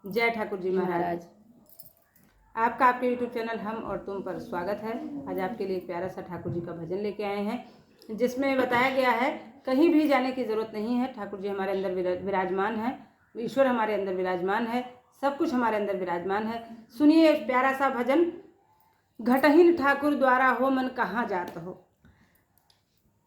जय ठाकुर जी महाराज। आपका आपके यूट्यूब चैनल हम और तुम पर स्वागत है। आज आपके लिए एक प्यारा सा ठाकुर जी का भजन लेके आए हैं, जिसमें बताया गया है कहीं भी जाने की ज़रूरत नहीं है। ठाकुर जी हमारे अंदर विराजमान है, ईश्वर हमारे अंदर विराजमान है, सब कुछ हमारे अंदर विराजमान है। सुनिए प्यारा सा भजन। घटहीन ठाकुर द्वारा हो मन कहाँ जात हो।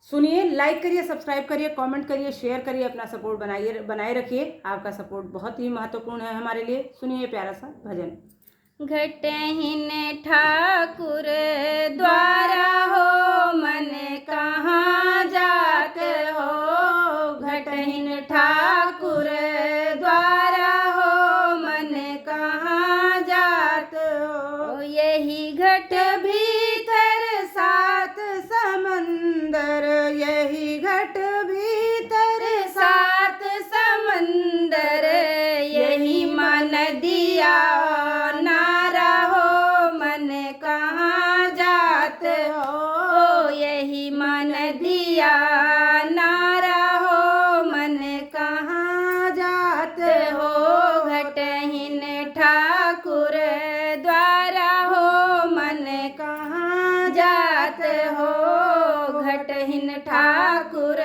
सुनिए, लाइक करिए, सब्सक्राइब करिए, कमेंट करिए, शेयर करिए, अपना सपोर्ट बनाए रखिए। आपका सपोर्ट बहुत ही महत्वपूर्ण है हमारे लिए। सुनिए प्यारा सा भजन। घटहीन ठाकुर द्वारा हो मन कहाँ जात हो। घटहीन ठाकुर द्वारा हो मन कहाँ जात हो। यही घट भीतर सात समंदर, यही घट भीतर सात समंदर, यही मन दिया नारा हो मन कहाँ जात हो। यही मन दिया नारा हो मन कहाँ जात हो। घटहीन ठाकुर द्वारा हो मन कहाँ जात हो। घटहीन ठाकुर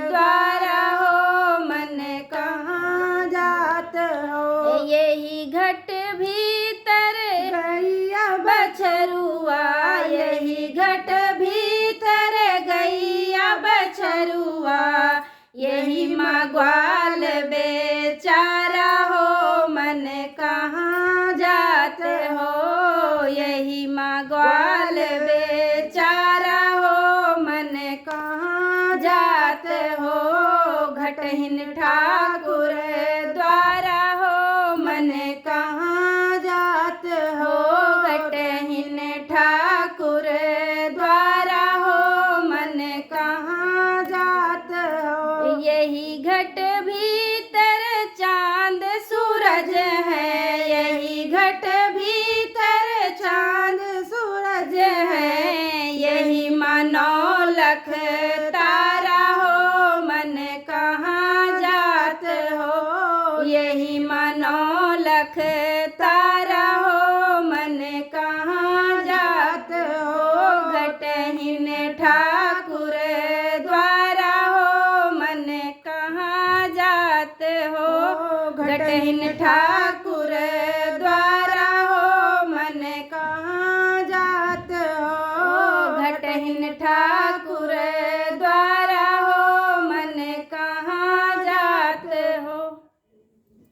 द्वारा हो मन कहाँ जात हो। यही घट भीतर गैया बछरुआ, यही घट भीतर गैया बछरुआ, यही माँ ग्वाल बेचारा हो मन कहाँ जात हो। यही माँ ग्वाल बेचारा हो मन कहाँ जात हो। घटहीन ठाकुर द्वारा हो मन कहाँ जात हो। घटहीन ठाकुर द्वारा हो मन कहाँ जात हो। यही घट भीतर चांद सूरज है, यही घट भीतर चांद सूरज है, यही मानो लख तारा हो मन कहाँ जात हो। यही मानो लख तारा हो मन कहाँ जात हो। घटहीन ठाकुर द्वारा हो मन कहाँ जात हो। घटहीन ठाकुर